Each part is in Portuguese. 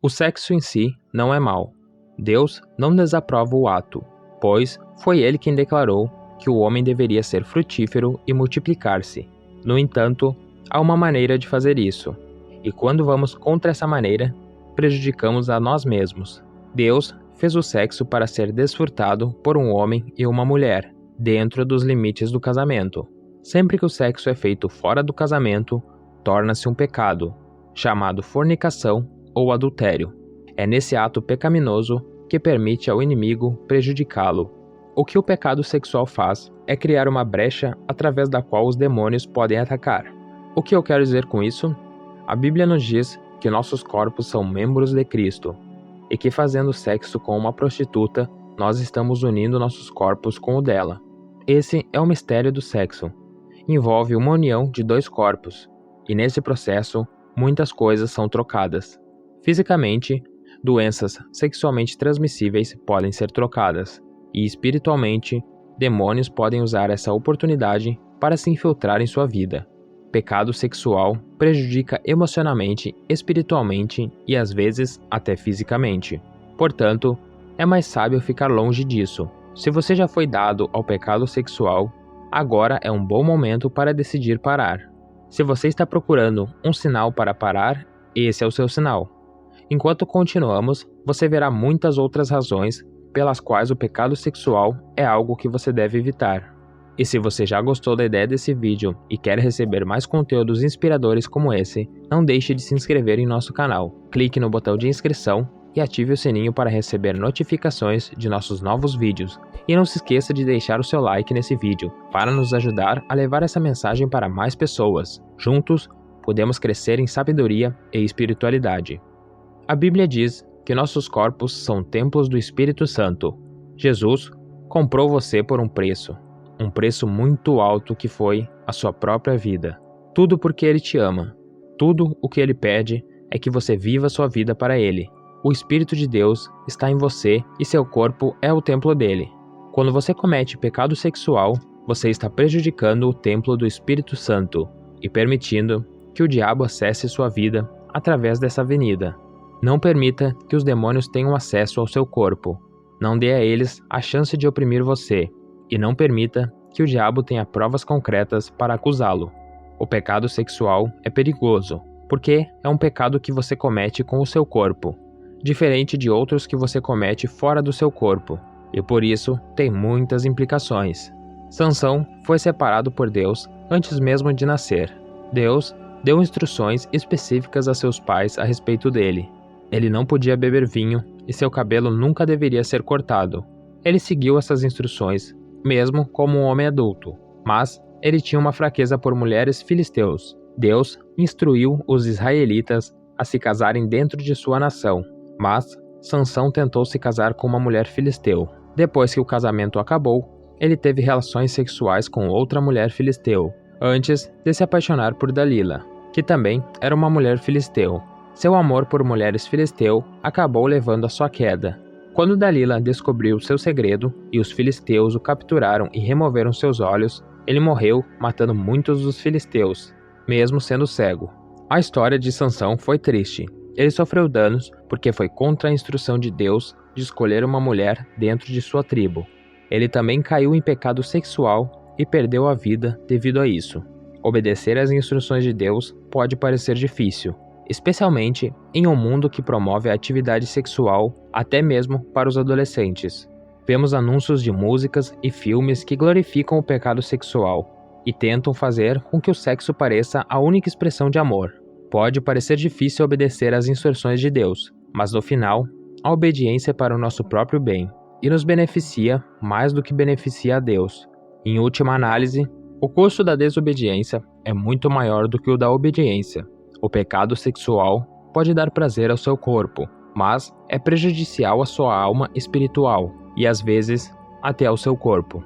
O sexo em si não é mau. Deus não desaprova o ato, pois foi Ele quem declarou que o homem deveria ser frutífero e multiplicar-se. No entanto, há uma maneira de fazer isso, e quando vamos contra essa maneira, prejudicamos a nós mesmos. Deus fez o sexo para ser desfrutado por um homem e uma mulher, dentro dos limites do casamento. Sempre que o sexo é feito fora do casamento, torna-se um pecado, chamado fornicação ou adultério. É nesse ato pecaminoso que permite ao inimigo prejudicá-lo. O que o pecado sexual faz é criar uma brecha através da qual os demônios podem atacar. O que eu quero dizer com isso? A Bíblia nos diz que nossos corpos são membros de Cristo, e que fazendo sexo com uma prostituta, nós estamos unindo nossos corpos com o dela. Esse é o mistério do sexo. Envolve uma união de dois corpos, e nesse processo, muitas coisas são trocadas. Fisicamente, doenças sexualmente transmissíveis podem ser trocadas, e espiritualmente, demônios podem usar essa oportunidade para se infiltrar em sua vida. Pecado sexual prejudica emocionalmente, espiritualmente e às vezes até fisicamente. Portanto, é mais sábio ficar longe disso. Se você já foi dado ao pecado sexual, agora é um bom momento para decidir parar. Se você está procurando um sinal para parar, esse é o seu sinal. Enquanto continuamos, você verá muitas outras razões pelas quais o pecado sexual é algo que você deve evitar. E se você já gostou da ideia desse vídeo e quer receber mais conteúdos inspiradores como esse, não deixe de se inscrever em nosso canal. Clique no botão de inscrição e ative o sininho para receber notificações de nossos novos vídeos. E não se esqueça de deixar o seu like nesse vídeo, para nos ajudar a levar essa mensagem para mais pessoas. Juntos, podemos crescer em sabedoria e espiritualidade. A Bíblia diz que nossos corpos são templos do Espírito Santo. Jesus comprou você por um preço muito alto que foi a sua própria vida. Tudo porque Ele te ama. Tudo o que Ele pede é que você viva sua vida para Ele. O Espírito de Deus está em você e seu corpo é o templo dele. Quando você comete pecado sexual, você está prejudicando o templo do Espírito Santo e permitindo que o diabo acesse sua vida através dessa avenida. Não permita que os demônios tenham acesso ao seu corpo. Não dê a eles a chance de oprimir você. E não permita que o diabo tenha provas concretas para acusá-lo. O pecado sexual é perigoso, porque é um pecado que você comete com o seu corpo, diferente de outros que você comete fora do seu corpo, e por isso tem muitas implicações. Sansão foi separado por Deus antes mesmo de nascer. Deus deu instruções específicas a seus pais a respeito dele. Ele não podia beber vinho e seu cabelo nunca deveria ser cortado. Ele seguiu essas instruções, mesmo como um homem adulto, mas ele tinha uma fraqueza por mulheres filisteus. Deus instruiu os israelitas a se casarem dentro de sua nação, mas Sansão tentou se casar com uma mulher filisteu. Depois que o casamento acabou, ele teve relações sexuais com outra mulher filisteu, antes de se apaixonar por Dalila, que também era uma mulher filisteu. Seu amor por mulheres filisteu acabou levando à sua queda. Quando Dalila descobriu seu segredo e os filisteus o capturaram e removeram seus olhos, ele morreu matando muitos dos filisteus, mesmo sendo cego. A história de Sansão foi triste. Ele sofreu danos porque foi contra a instrução de Deus de escolher uma mulher dentro de sua tribo. Ele também caiu em pecado sexual e perdeu a vida devido a isso. Obedecer às instruções de Deus pode parecer difícil, especialmente em um mundo que promove a atividade sexual até mesmo para os adolescentes. Vemos anúncios de músicas e filmes que glorificam o pecado sexual e tentam fazer com que o sexo pareça a única expressão de amor. Pode parecer difícil obedecer às instruções de Deus, mas no final, a obediência é para o nosso próprio bem e nos beneficia mais do que beneficia a Deus. Em última análise, o custo da desobediência é muito maior do que o da obediência. O pecado sexual pode dar prazer ao seu corpo, mas é prejudicial à sua alma espiritual e às vezes até ao seu corpo.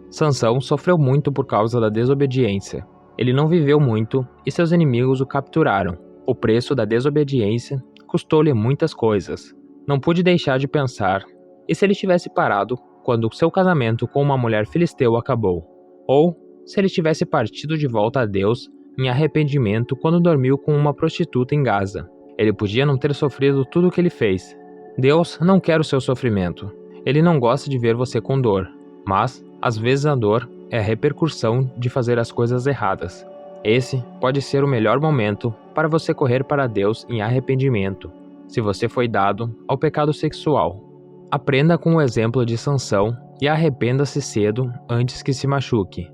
Sansão sofreu muito por causa da desobediência. Ele não viveu muito e seus inimigos o capturaram. O preço da desobediência custou-lhe muitas coisas. Não pude deixar de pensar, e se ele tivesse parado quando seu casamento com uma mulher filisteu acabou? Ou se ele tivesse partido de volta a Deus em arrependimento quando dormiu com uma prostituta em Gaza? Ele podia não ter sofrido tudo o que ele fez. Deus não quer o seu sofrimento. Ele não gosta de ver você com dor. Mas, às vezes a dor é a repercussão de fazer as coisas erradas. Esse pode ser o melhor momento para você correr para Deus em arrependimento, se você foi dado ao pecado sexual. Aprenda com o exemplo de Sansão e arrependa-se cedo antes que se machuque.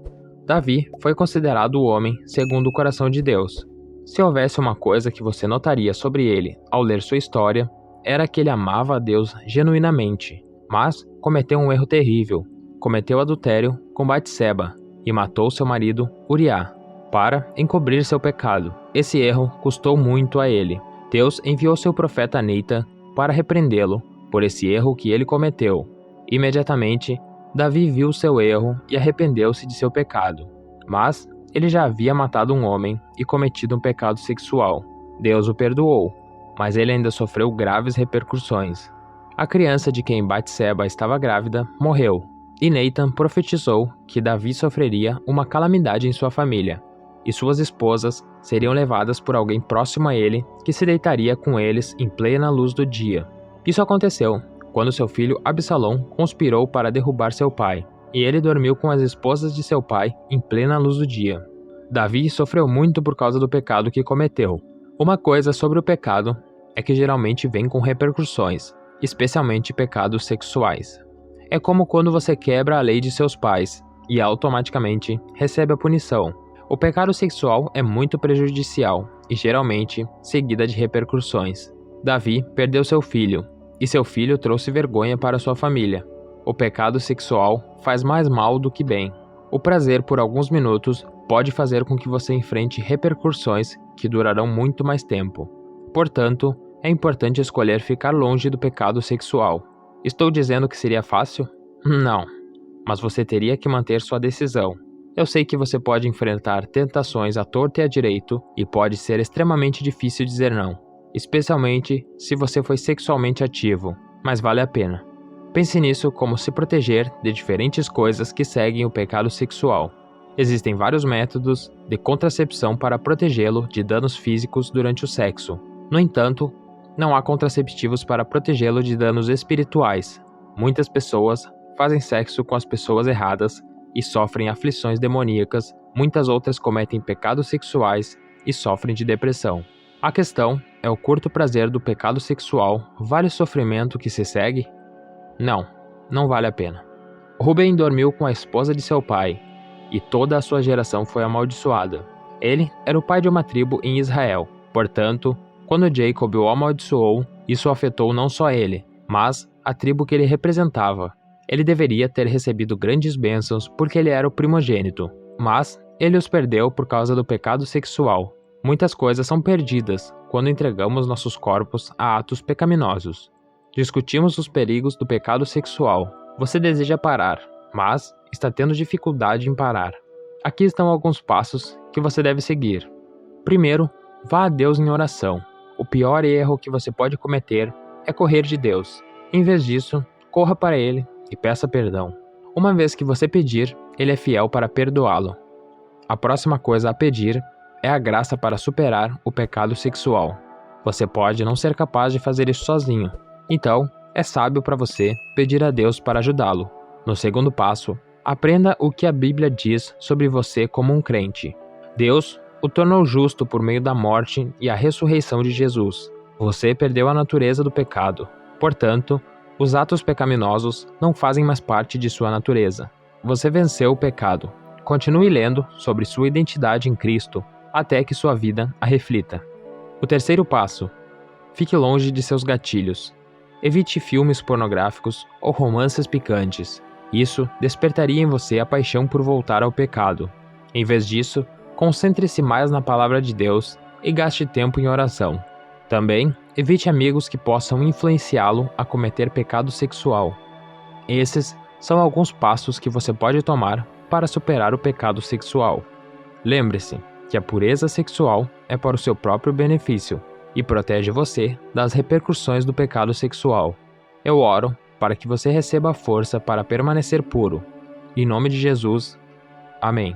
Davi foi considerado o homem segundo o coração de Deus. Se houvesse uma coisa que você notaria sobre ele ao ler sua história, era que ele amava a Deus genuinamente, mas cometeu um erro terrível. Cometeu adultério com Batseba e matou seu marido Uriá para encobrir seu pecado. Esse erro custou muito a ele. Deus enviou seu profeta Natan para repreendê-lo por esse erro que ele cometeu. Imediatamente, Davi viu seu erro e arrependeu-se de seu pecado. Mas ele já havia matado um homem e cometido um pecado sexual. Deus o perdoou, mas ele ainda sofreu graves repercussões. A criança de quem Batseba estava grávida morreu, e Natan profetizou que Davi sofreria uma calamidade em sua família, e suas esposas seriam levadas por alguém próximo a ele que se deitaria com eles em plena luz do dia. Isso aconteceu quando seu filho Absalão conspirou para derrubar seu pai, e ele dormiu com as esposas de seu pai em plena luz do dia. Davi sofreu muito por causa do pecado que cometeu. Uma coisa sobre o pecado é que geralmente vem com repercussões, especialmente pecados sexuais. É como quando você quebra a lei de seus pais e automaticamente recebe a punição. O pecado sexual é muito prejudicial e geralmente seguida de repercussões. Davi perdeu seu filho, e seu filho trouxe vergonha para sua família. O pecado sexual faz mais mal do que bem. O prazer por alguns minutos pode fazer com que você enfrente repercussões que durarão muito mais tempo. Portanto, é importante escolher ficar longe do pecado sexual. Estou dizendo que seria fácil? Não, mas você teria que manter sua decisão. Eu sei que você pode enfrentar tentações à torta e à direito e pode ser extremamente difícil dizer não, especialmente se você foi sexualmente ativo, mas vale a pena. Pense nisso como se proteger de diferentes coisas que seguem o pecado sexual. Existem vários métodos de contracepção para protegê-lo de danos físicos durante o sexo. No entanto, não há contraceptivos para protegê-lo de danos espirituais. Muitas pessoas fazem sexo com as pessoas erradas e sofrem aflições demoníacas, muitas outras cometem pecados sexuais e sofrem de depressão. A questão é o curto prazer do pecado sexual vale o sofrimento que se segue? Não, não vale a pena. Rubem dormiu com a esposa de seu pai, e toda a sua geração foi amaldiçoada. Ele era o pai de uma tribo em Israel, portanto, quando Jacob o amaldiçoou, isso afetou não só ele, mas a tribo que ele representava. Ele deveria ter recebido grandes bênçãos porque ele era o primogênito, mas ele os perdeu por causa do pecado sexual. Muitas coisas são perdidas quando entregamos nossos corpos a atos pecaminosos. Discutimos os perigos do pecado sexual. Você deseja parar, mas está tendo dificuldade em parar. Aqui estão alguns passos que você deve seguir. Primeiro, vá a Deus em oração. O pior erro que você pode cometer é correr de Deus. Em vez disso, corra para Ele e peça perdão. Uma vez que você pedir, Ele é fiel para perdoá-lo. A próxima coisa a pedir é a graça para superar o pecado sexual. Você pode não ser capaz de fazer isso sozinho, então é sábio para você pedir a Deus para ajudá-lo. No segundo passo, aprenda o que a Bíblia diz sobre você como um crente. Deus o tornou justo por meio da morte e a ressurreição de Jesus. Você perdeu a natureza do pecado. Portanto, os atos pecaminosos não fazem mais parte de sua natureza. Você venceu o pecado. Continue lendo sobre sua identidade em Cristo até que sua vida a reflita. O terceiro passo: fique longe de seus gatilhos. Evite filmes pornográficos ou romances picantes. Isso despertaria em você a paixão por voltar ao pecado. Em vez disso, concentre-se mais na palavra de Deus e gaste tempo em oração. Também, evite amigos que possam influenciá-lo a cometer pecado sexual. Esses são alguns passos que você pode tomar para superar o pecado sexual. Lembre-se que a pureza sexual é para o seu próprio benefício e protege você das repercussões do pecado sexual. Eu oro para que você receba a força para permanecer puro. Em nome de Jesus, amém.